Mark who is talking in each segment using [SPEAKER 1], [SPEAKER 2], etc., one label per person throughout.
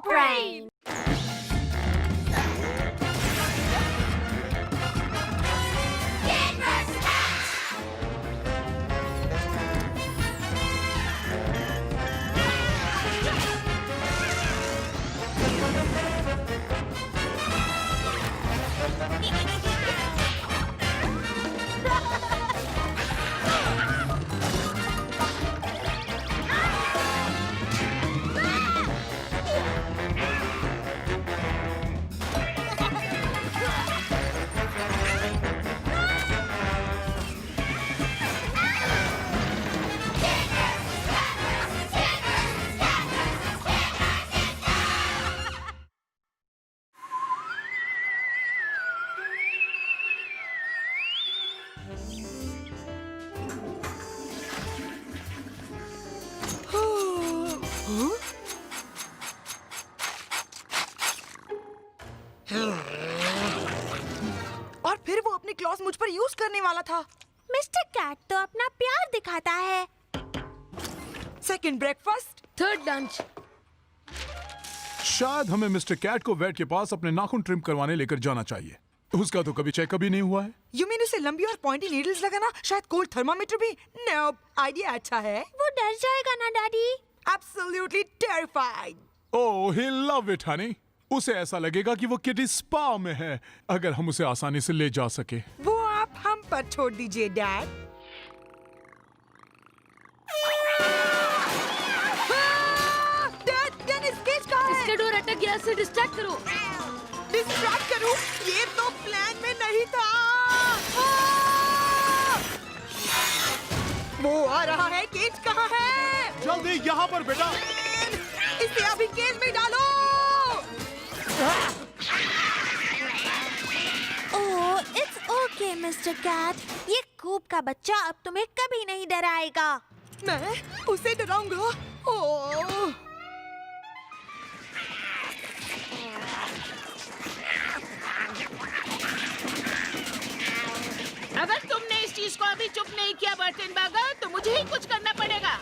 [SPEAKER 1] brain.
[SPEAKER 2] और फिर वो अपनी क्लॉज मुझ पर यूज करने वाला था।
[SPEAKER 1] मिस्टर कैट तो अपना प्यार दिखाता है।
[SPEAKER 2] Second breakfast,
[SPEAKER 3] third lunch.
[SPEAKER 4] शायद हमें मिस्टर कैट को वेट के पास अपने नाखून ट्रिम करवाने लेकर जाना चाहिए। उसका तो कभी चेकअप ही नहीं हुआ है।
[SPEAKER 2] यू मीन उसे लंबी और पॉइंटी नीडल्स लगाना, शायद कोल्ड थर्मामीटर भी? नो, आइडिया अच्छा है।
[SPEAKER 1] वो डर जाएगा ना daddy?
[SPEAKER 2] Absolutely terrified.
[SPEAKER 4] Oh, he love it Honey. उसे ऐसा लगेगा कि वो किडी स्पा में है, अगर हम उसे आसानी से ले जा सके।
[SPEAKER 2] वो आप हम पर छोड़ दीजिए डैड। डैड, डेनिस केज कहाँ है?
[SPEAKER 3] इसका डोर अटक गया, इसे डिस्ट्रैक्ट करो।
[SPEAKER 2] डिस्ट्रैक्ट करूं? ये तो प्लान में नहीं था। वो आ रहा है, केज कहाँ है?
[SPEAKER 4] जल्दी यहाँ पर बेटा।
[SPEAKER 2] इसे अभी केज में डालो।
[SPEAKER 1] ओह, इट्स ओके मिस्टर कैट। ये कूप का बच्चा अब तुम्हें कभी नहीं डराएगा।
[SPEAKER 2] मैं उसे डराऊंगा? ओह,
[SPEAKER 5] अगर तुमने इस चीज को अभी चुप नहीं किया बर्तन बागर, तो मुझे ही कुछ करना पड़ेगा।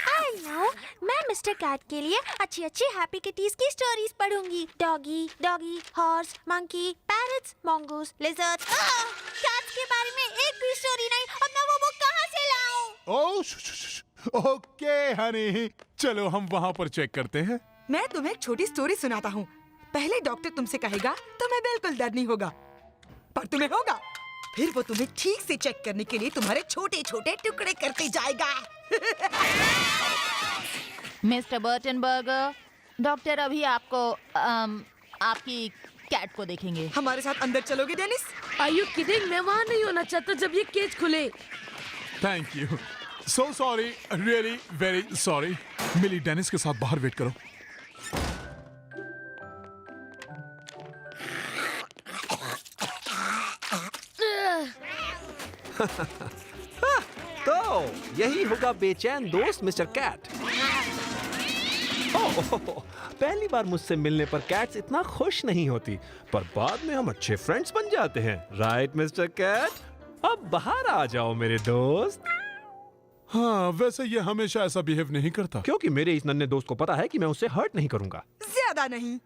[SPEAKER 1] आई नो, मैं मिस्टर कैट के लिए अच्छी अच्छी हैप्पी किटीज की स्टोरीज पढ़ूंगी। Doggy, doggy, horse, monkey, parrots, mongoose, lizards। Cats के बारे में एक भी स्टोरी नहीं। अब मैं वो बुक कहाँ से लाऊं?
[SPEAKER 4] ओह, ओके हनी, चलो हम वहाँ पर चेक करते हैं।
[SPEAKER 2] मैं तुम्हें एक छोटी स्टोरी सुनाता हूँ। पहले डॉक्टर तुमसे कहेगा, तुम्हें बिल्कुल डर नहीं होगा, पर तुम्हें होगा। फिर वो तुम्हें ठीक से चेक करने के लिए तुम्हारे छोटे छोटे टुकड़े करते जाएगा।
[SPEAKER 6] मिस्टर बर्टनबर्गर, डॉक्टर अभी आपको आपकी कैट को देखेंगे।
[SPEAKER 2] हमारे साथ अंदर चलोगे डेनिस?
[SPEAKER 3] Are you kidding? मैं वहाँ नहीं होना चाहता जब ये केज खुले।
[SPEAKER 4] Thank you, so sorry, really very sorry. Millie, Dennis के साथ बाहर वेट करो।
[SPEAKER 7] तो यही होगा बेचैन दोस्त मिस्टर कैट। ओह, पहली बार मुझसे मिलने पर कैट्स इतना खुश नहीं होती, पर बाद में हम अच्छे फ्रेंड्स बन जाते हैं। Right mister Cat? अब बाहर आ जाओ मेरे दोस्त।
[SPEAKER 4] हाँ, वैसे ये हमेशा ऐसा बिहेव नहीं करता।
[SPEAKER 7] क्योंकि मेरे इस नन्हे दोस्त को पता है कि मैं उसे हर्ट नहीं करूंगा।
[SPEAKER 2] ज्यादा नहीं।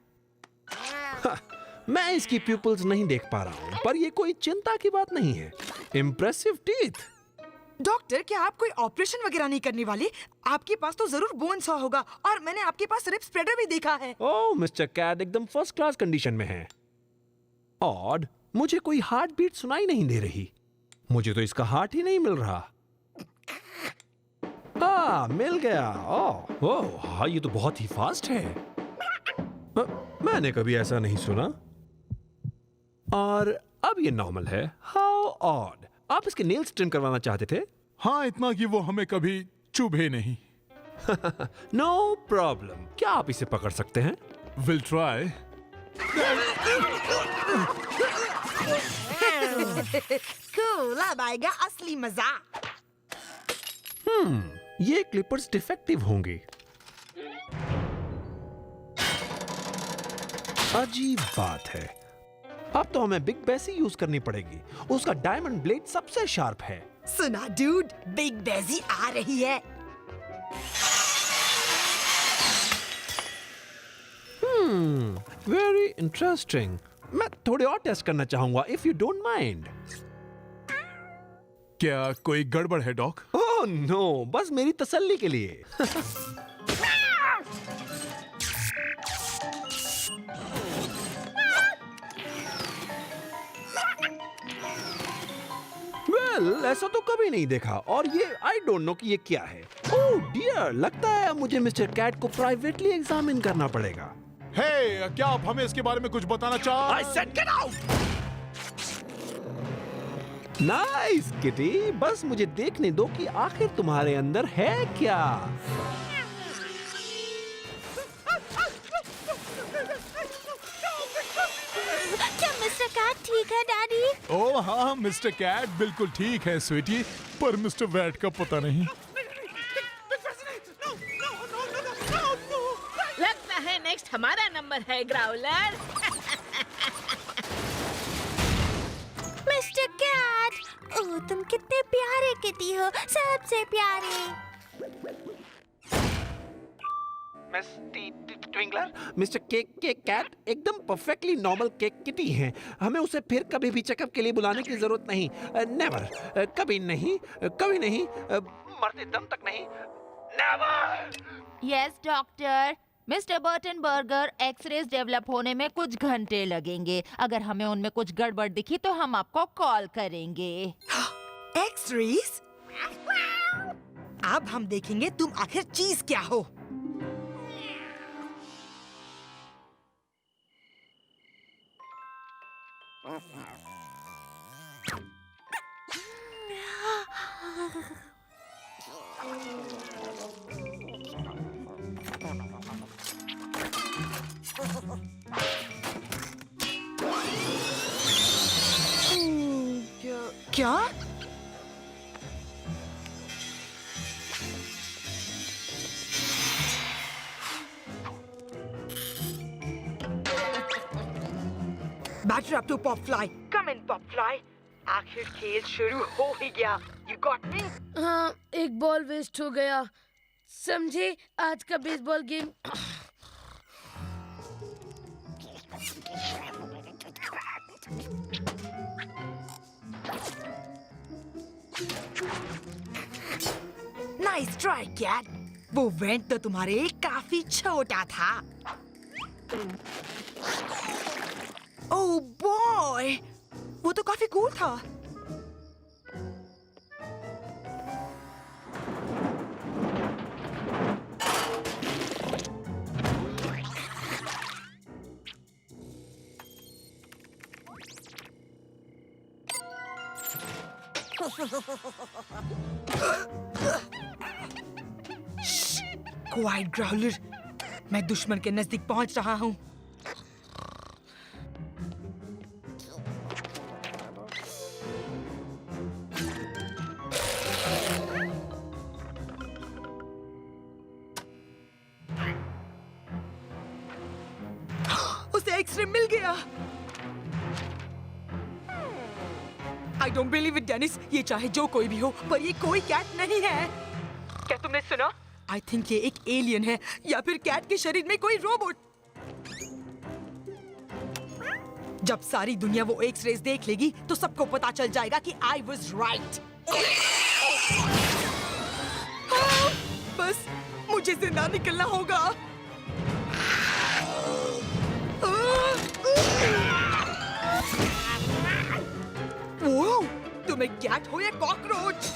[SPEAKER 7] मैं इसकी प्यूपल्स नहीं देख पा रहा हूँ, पर ये कोई चिंता की बात नहीं है। Impressive teeth.
[SPEAKER 2] डॉक्टर, क्या आप कोई ऑपरेशन वगैरह नहीं करने वाले? आपके पास तो जरूर बोन सॉ होगा, और मैंने आपके पास रिब स्प्रेडर भी देखा है।
[SPEAKER 7] ओह मिस्टर कैट एकदम फर्स्ट क्लास कंडीशन में है। ऑड, मुझे कोई हार्ट बीट सुनाई नहीं दे रही। मुझे तो इसका हार्ट ही नहीं मिल रहा। मिल गया। ओह, हाँ, ये तो बहुत ही फास्ट है। मैंने कभी ऐसा नहीं सुना। और अब ये नॉर्मल है। How odd. आप इसके नेल्स ट्रिम करवाना चाहते थे?
[SPEAKER 4] हाँ, इतना कि वो हमें कभी चुभे नहीं।
[SPEAKER 7] No problem. क्या आप इसे पकड़ सकते हैं?
[SPEAKER 4] Will try.
[SPEAKER 2] कूल, अब आएगा असली मजा।
[SPEAKER 7] ये क्लिपर्स डिफेक्टिव होंगे। अजीब बात है। अब तो हमें बिग बेसी यूज करनी पड़ेगी। उसका डायमंड ब्लेड सबसे शार्प है।
[SPEAKER 2] सुना डूड, बिग बेजी आ रही है।
[SPEAKER 7] Very interesting. मैं थोड़े और टेस्ट करना चाहूंगा, इफ यू डोंट माइंड।
[SPEAKER 4] क्या कोई गड़बड़ है डॉक?
[SPEAKER 7] ओह नो, बस मेरी तसल्ली के लिए। वेल, ऐसा तो कभी नहीं देखा। और ये आई डोंट नो कि ये क्या है। ओह डियर, लगता है अब मुझे मिस्टर कैट को प्राइवेटली एग्जामिन करना पड़ेगा।
[SPEAKER 4] हे, क्या आप हमें इसके बारे में कुछ बताना चाह?
[SPEAKER 7] I said get out! Nice kitty, बस मुझे देखने दो कि आखिर तुम्हारे अंदर है क्या।
[SPEAKER 1] क्या मिस्टर कैट ठीक है डैडी?
[SPEAKER 4] ओह हाँ, मिस्टर कैट बिल्कुल ठीक है स्वीटी, पर मिस्टर वैट का पता नहीं।
[SPEAKER 5] लगता है नेक्स्ट हमारा नंबर है ग्राउलर।
[SPEAKER 1] मिस्टर कैट, ओह तुम कितने प्यारे किटी हो, सबसे प्यारे।
[SPEAKER 7] ट्विंकलर, मिस्टर केक कैट एकदम परफेक्टली नॉर्मल केक किटी हैं। हमें उसे फिर कभी भी चेकअप के लिए बुलाने की जरूरत नहीं। नेवर, कभी नहीं, कभी नहीं, मरते दम तक नहीं। Never.
[SPEAKER 6] Yes doctor, mister Burton Burger x-rays develop होने में कुछ घंटे लगेंगे। अगर हमें उनमें कुछ गड़बड़ दिखी तो हम आपको कॉल करेंगे।
[SPEAKER 2] एक्स-रेज? अब हम देखेंगे तुम आखिर चीज क्या हो। क्या? Batter up to Popfly. Come in, Popfly. आखिर खेल शुरू हो ही गया। You got me?
[SPEAKER 3] हाँ, एक बॉल वेस्ट हो गया। समझे, आज का baseball game.
[SPEAKER 2] Nice try, cat. वो वेंट तो तुम्हारे काफी छोटा था। Oh boy, वो तो काफी कूल था। क्वाइट ग्राउलर, मैं दुश्मन के नजदीक पहुंच रहा हूं। उसे एक्सरे मिल गया। I don't believe it, Dennis. ये चाहे जो कोई भी हो, पर ये कोई कैट नहीं है। क्या तुमने सुना? I think ये एक एलियन है, या फिर कैट के शरीर में कोई रोबोट। जब सारी दुनिया वो एक्स-रेज देख लेगी, तो सबको पता चल जाएगा कि I was right। बस मुझे जिंदा निकलना होगा। वो, तुम एक कैट हो या कॉकरोच?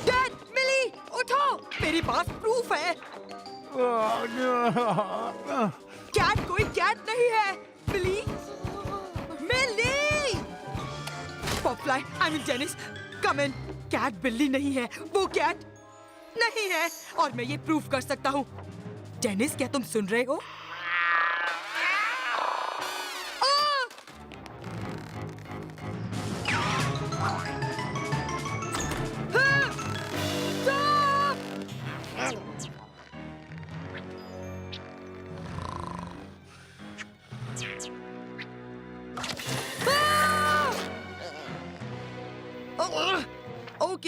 [SPEAKER 2] डैड, मिली, उठो, मेरे पास प्रूफ है। कैट कोई कैट नहीं है। Millie, Millie. Popfly, I mean Dennis, come in. Cat बिल्ली नहीं है, वो कैट नहीं है, और मैं ये प्रूफ कर सकता हूँ। डेनिस, क्या तुम सुन रहे हो?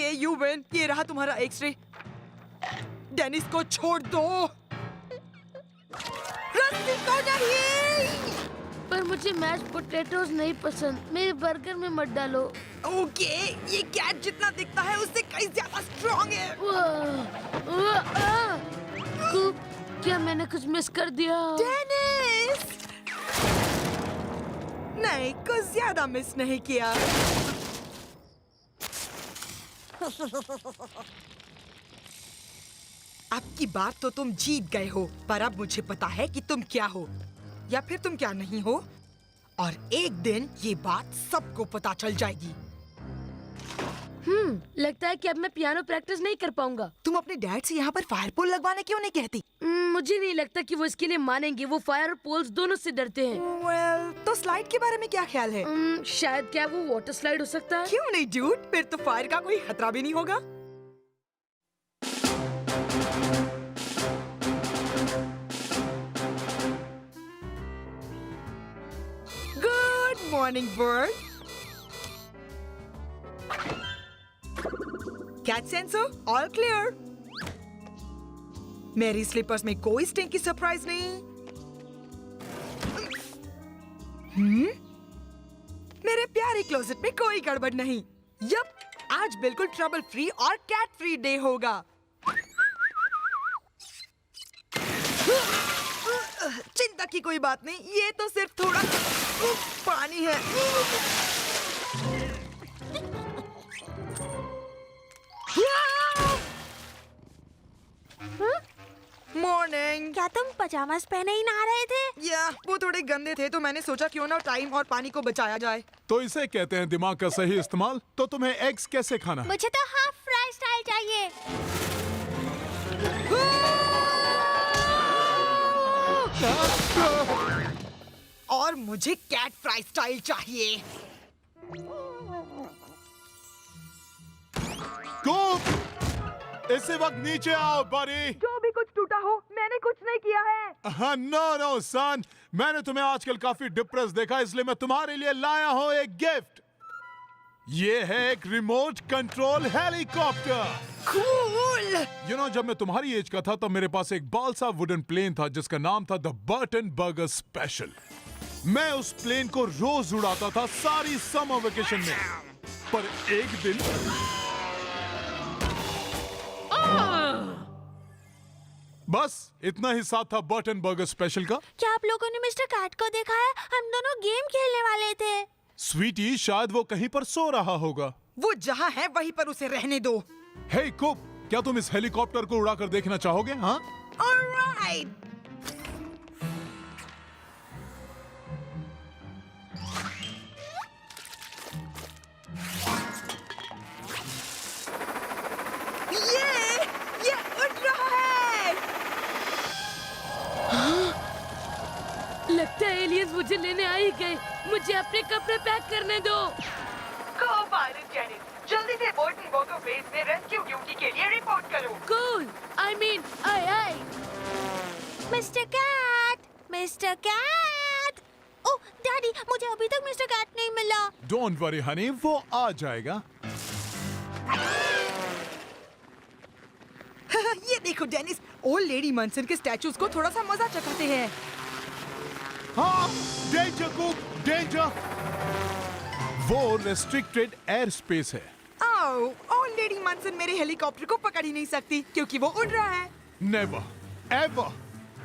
[SPEAKER 2] Okay you win. ये रहा तुम्हारा एक्सरे। डेनिस को छोड़ दो। रस्सी को नहीं।
[SPEAKER 3] पर मुझे मैश पोटैटोज नहीं पसंद, मेरे बर्गर में मत डालो।
[SPEAKER 2] ओके ये कैट जितना दिखता है उससे कहीं ज्यादा स्ट्रॉन्ग है।
[SPEAKER 3] कूप, क्या मैंने कुछ मिस कर दिया?
[SPEAKER 2] डेनिस! नहीं, कुछ ज्यादा मिस नहीं किया। अब की बार तो तुम जीत गए हो, पर अब मुझे पता है कि तुम क्या हो या फिर तुम क्या नहीं हो, और एक दिन ये बात सबको पता चल जाएगी।
[SPEAKER 3] लगता है कि अब मैं पियानो प्रैक्टिस नहीं कर पाऊंगा।
[SPEAKER 2] तुम अपने डैड से यहाँ पर फायर पोल लगवाने क्यों नहीं कहती?
[SPEAKER 3] मुझे नहीं लगता कि वो इसके लिए मानेंगे। वो फायर और पोल्स दोनों से डरते हैं।
[SPEAKER 2] Well, तो स्लाइड के बारे में क्या ख्याल है?
[SPEAKER 3] शायद क्या वो वाटर स्लाइड हो सकता है?
[SPEAKER 2] क्यों नहीं डूड, फिर तो फायर का कोई खतरा भी नहीं होगा। Good morning bird. Cat sensor all clear. मेरी स्लीपर्स में कोई स्टिंकी सरप्राइज नहीं। मेरे प्यारे क्लोजेट में कोई गड़बड़ नहीं। यप, आज बिल्कुल ट्रबल फ्री और कैट फ्री डे होगा। चिंता की कोई बात नहीं, ये तो सिर्फ थोड़ा पानी है। मॉर्निंग।
[SPEAKER 1] क्या तुम पजामास पहने ही नहा रहे थे?
[SPEAKER 2] या वो थोड़े गंदे थे तो मैंने सोचा क्यों ना टाइम और पानी को बचाया जाए।
[SPEAKER 4] तो इसे कहते हैं दिमाग का सही इस्तेमाल। तो तुम्हें एग्स कैसे खाना है?
[SPEAKER 1] मुझे तो हाफ फ्राई स्टाइल चाहिए।
[SPEAKER 2] और मुझे कैट फ्राई स्टाइल चाहिए।
[SPEAKER 4] कूप! इसी वक्त नीचे आओ बड़ी।
[SPEAKER 2] जो भी कुछ टूटा हो, मैंने कुछ नहीं किया है।
[SPEAKER 4] हाँ, नो सन, मैंने तुम्हें आजकल काफी डिप्रेस देखा, इसलिए मैं तुम्हारे लिए लाया हूँ एक गिफ्ट। ये है एक रिमोट कंट्रोल हेलीकॉप्टर।
[SPEAKER 2] कूल।
[SPEAKER 4] जब मैं तुम्हारी एज का था तब मेरे पास एक बाल सा वुडन प्लेन था जिसका नाम था द बर्टन बर्गर स्पेशल। मैं उस प्लेन को रोज उड़ाता था सारी समर वेकेशन में, पर एक दिन बस इतना ही साथ था बर्टन बर्गर स्पेशल का।
[SPEAKER 1] क्या आप लोगों ने मिस्टर कैट को देखा है? हम दोनों गेम खेलने वाले थे।
[SPEAKER 4] स्वीटी, शायद वो कहीं पर सो रहा होगा।
[SPEAKER 2] वो जहाँ है वहीं पर उसे रहने दो।
[SPEAKER 4] हे कुप, क्या तुम इस हेलीकॉप्टर को उड़ाकर देखना चाहोगे? हाँ,
[SPEAKER 2] ऑलराइट। ये उड़ रहा है।
[SPEAKER 3] लगता है एलियंस मुझे लेने आ ही गए। मुझे अपने कपड़े पैक करने दो।
[SPEAKER 2] जल्दी से बर्टन बर्गर बेस में रेस्क्यू ड्यूटी के लिए रिपोर्ट करो।
[SPEAKER 3] Cool, I mean I.
[SPEAKER 1] Mister Cat, mister Cat. Oh daddy, मुझे अभी तक मिस्टर कैट नहीं मिला।
[SPEAKER 4] डोंट वरी हनी, वो आ जाएगा।
[SPEAKER 2] ये देखो डेनिस, ओल्ड लेडी मनसन के स्टैचूज को थोड़ा सा मजा चखाते हैं।
[SPEAKER 4] हाँ, डेंजर कुप, डेंजर। वो रेस्ट्रिक्टेड एयर स्पेस है।
[SPEAKER 2] ओल्ड लेडी मनसन मेरे हेलीकॉप्टर को पकड़ ही नहीं सकती क्योंकि वो उड़ रहा है।
[SPEAKER 4] Never ever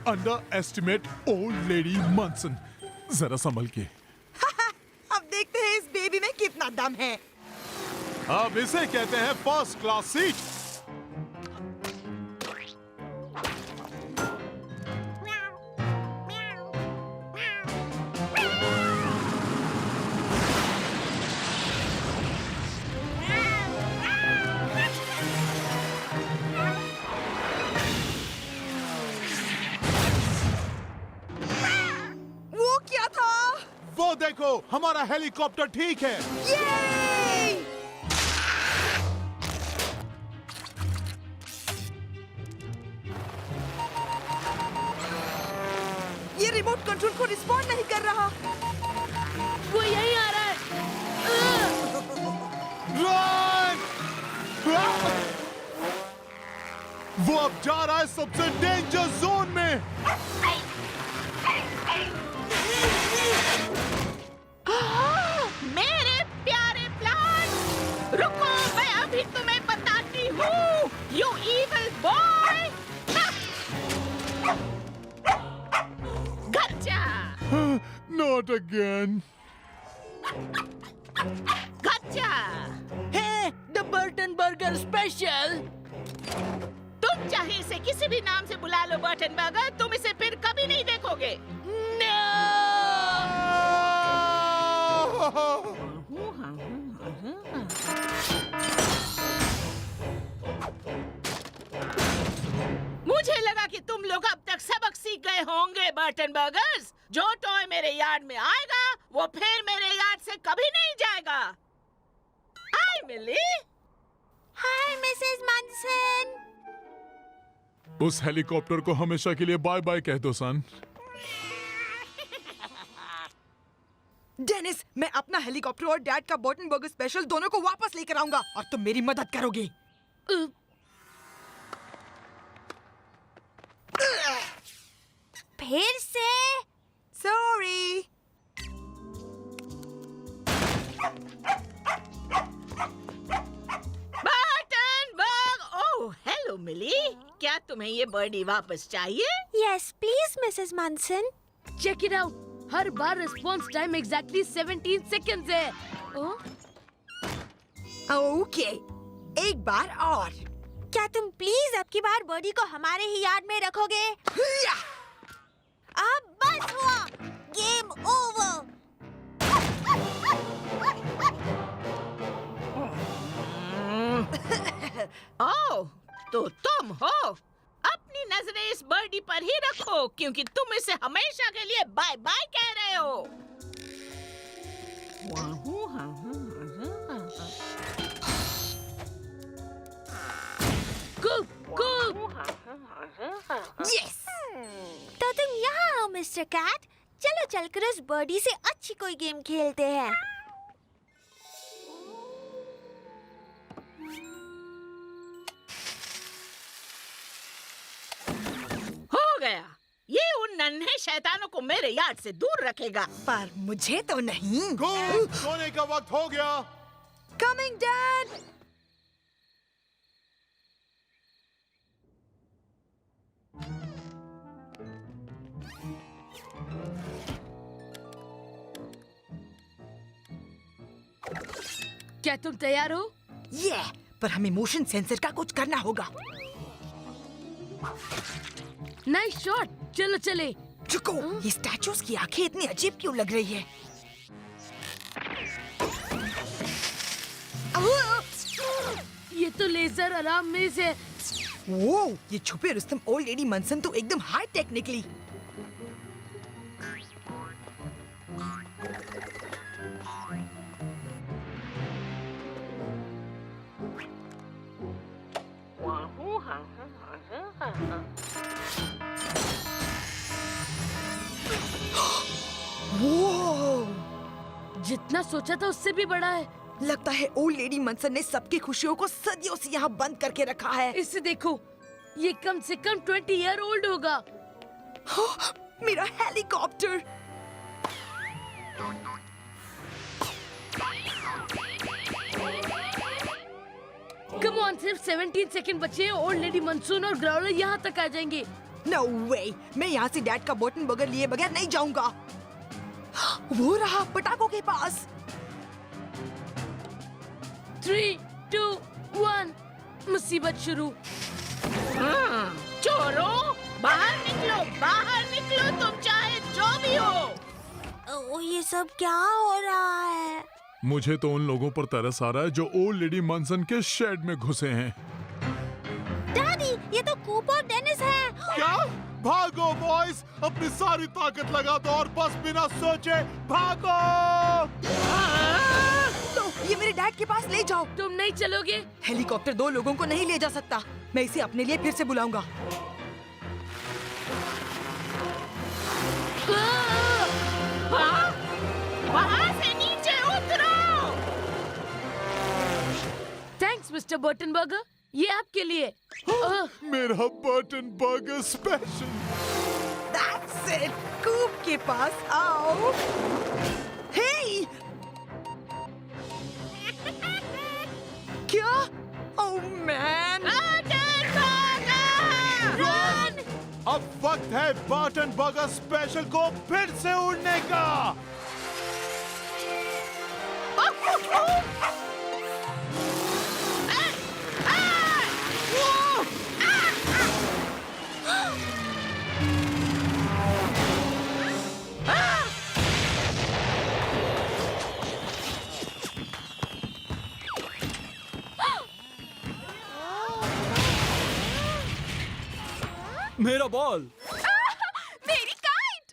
[SPEAKER 4] underestimate old lady Munson. जरा संभल के।
[SPEAKER 2] अब देखते हैं इस बेबी में कितना दम है।
[SPEAKER 4] अब इसे कहते हैं फर्स्ट क्लास सीट।
[SPEAKER 2] वो क्या था?
[SPEAKER 4] वो देखो, हमारा हेलीकॉप्टर ठीक है।
[SPEAKER 2] ये रिमोट कंट्रोल को रिस्पॉन्ड नहीं कर रहा।
[SPEAKER 3] वो यहीं आ रहा है।
[SPEAKER 4] रन! वो अब जा रहा है सबसे डेंजर जोन में।
[SPEAKER 5] मेरे प्यारे प्लांट, रुको, मैं अभी तुम्हें बताती हूँ, you evil boy. Gotcha,
[SPEAKER 4] not again.
[SPEAKER 5] Gotcha.
[SPEAKER 3] है द बर्टन बर्गर स्पेशल।
[SPEAKER 5] तुम चाहे इसे किसी भी नाम से बुला लो बर्टन बर्गर, तुम इसे फिर कभी नहीं देखोगे। मुझे लगा कि तुम लोग अब तक सबक सीख गए होंगे बर्टन बर्गर्स। जो टॉय मेरे यार्ड में आएगा वो फिर मेरे यार्ड से कभी नहीं जाएगा। हाय मिली।
[SPEAKER 1] हाय मिसेस मंसन।
[SPEAKER 4] उस हेलीकॉप्टर को हमेशा के लिए बाय बाय कह दो सन।
[SPEAKER 2] डेनिस, मैं अपना हेलीकॉप्टर और डैड का बर्टन बर्गर स्पेशल दोनों को वापस लेकर आऊंगा और तुम मेरी मदद करोगे।
[SPEAKER 1] फिर से
[SPEAKER 2] sorry.
[SPEAKER 5] Burton Berg, oh hello Millie, क्या तुम्हें ये बर्डी वापस चाहिए?
[SPEAKER 1] Yes please Mrs Munson.
[SPEAKER 3] Check it out, हर बार रिस्पॉन्स टाइम एग्जैक्टली 17 सेकंड्स है।
[SPEAKER 2] ओके, एक बार और।
[SPEAKER 1] क्या तुम प्लीज अब की बार बॉडी को हमारे ही यार्ड में रखोगे? अब बस हुआ, गेम ओवर।
[SPEAKER 5] ओह, तो तुम हो। अपनी नजरें इस बर्डी पर ही रखो, क्योंकि तुम इसे हमेशा के लिए बाय बाय कह रहे हो।
[SPEAKER 2] यस।
[SPEAKER 1] तो तुम यहाँ हो मिस्टर कैट। चलो चलकर उस बर्डी से अच्छी कोई गेम खेलते हैं।
[SPEAKER 5] हो गया, ये उन नन्हे शैतानों को मेरे यार्ड से दूर रखेगा।
[SPEAKER 2] पर मुझे तो नहीं।
[SPEAKER 4] सोने का वक्त हो गया।
[SPEAKER 2] Coming dad.
[SPEAKER 3] क्या तुम तैयार हो?
[SPEAKER 2] ये पर हमें मोशन सेंसर का कुछ करना होगा।
[SPEAKER 3] नाइस शॉट, चलो चले।
[SPEAKER 2] रुको, ये स्टैचूज की आंखें इतनी अजीब क्यों लग रही है?
[SPEAKER 3] ये तो लेजर अलार्म में से।
[SPEAKER 2] वो ये छुपे रुस्तम ओल्ड लेडी मनसन तो एकदम हाई टेक निकली। वो
[SPEAKER 3] जितना सोचा था उससे भी बड़ा है।
[SPEAKER 2] लगता है ओल्ड लेडी मनसन ने सबकी खुशियों को सदियों से यहाँ बंद करके रखा है।
[SPEAKER 3] इसे देखो, ये कम से कम 20 ईयर ओल्ड होगा।
[SPEAKER 2] मेरा हेलीकॉप्टर।
[SPEAKER 3] कम ऑन, सिर्फ 17 सेकंड बचे हैं। ओल्ड लेडी मनसून और ग्राउलर यहाँ तक आ जाएंगे।
[SPEAKER 2] नो वे, मैं यहाँ से डैड का बर्टन बर्गर लिए बगैर नहीं जाऊंगा। वो रहा पटाखों के पास।
[SPEAKER 3] 3, 2, 1, मुसीबत शुरू।
[SPEAKER 5] चोरों, बाहर निकलो, तुम चाहे जो भी हो।
[SPEAKER 1] ओ, ये सब क्या हो रहा है?
[SPEAKER 4] मुझे तो उन लोगों पर तरस आ रहा है जो ओल्ड लेडी मनसन के शेड में घुसे हैं।
[SPEAKER 1] दादी, ये तो कूप और डेनिस है।
[SPEAKER 4] क्या? भागो बॉयज, अपनी सारी ताकत लगा दो और बस बिना सोचे भागो।
[SPEAKER 2] तो ये मेरे डैड के पास ले जाओ।
[SPEAKER 3] तुम नहीं चलोगे?
[SPEAKER 2] हेलीकॉप्टर 2 लोगों को नहीं ले जा सकता। मैं इसे अपने लिए फिर से बुलाऊंगा।
[SPEAKER 5] वहाँ से नीचे उतरो।
[SPEAKER 3] Thanks mister Burton burger. ये आपके लिए।
[SPEAKER 4] मेरा Burton burger special.
[SPEAKER 2] That's it. कूप के पास आओ। Hey! क्या? Oh man!
[SPEAKER 4] अब वक्त है बर्टन बर्गर स्पेशल को फिर से उड़ने का।
[SPEAKER 7] मेरा बॉल।
[SPEAKER 1] मेरी काइट।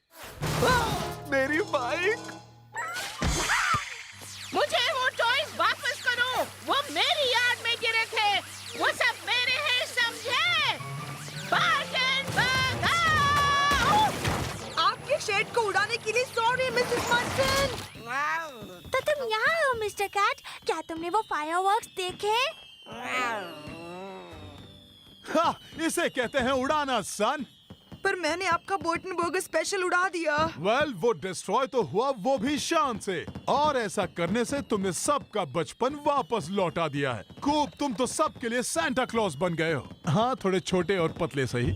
[SPEAKER 4] मेरी बाइक।
[SPEAKER 5] मुझे वो टॉयज वापस करो। वो मेरी यार्ड में गिरे थे। वो सब मेरे हैं, समझे? Burton burger.
[SPEAKER 2] आपके शेड को उड़ाने के लिए सॉरी मिसेस मार्टिन।
[SPEAKER 1] तो तुम यहाँ हो मिस्टर कैट। क्या तुमने वो फायरवर्क्स देखे?
[SPEAKER 4] हाँ, इसे कहते हैं उड़ाना सन।
[SPEAKER 2] पर मैंने आपका बर्टन बर्गर स्पेशल उड़ा दिया।
[SPEAKER 4] वेल, वो डिस्ट्रॉय तो हुआ, वो भी शान से। और ऐसा करने से तुमने सबका बचपन वापस लौटा दिया है। खूब, तुम तो सबके लिए सांता क्लॉज बन गए हो। हाँ, थोड़े छोटे और पतले सही।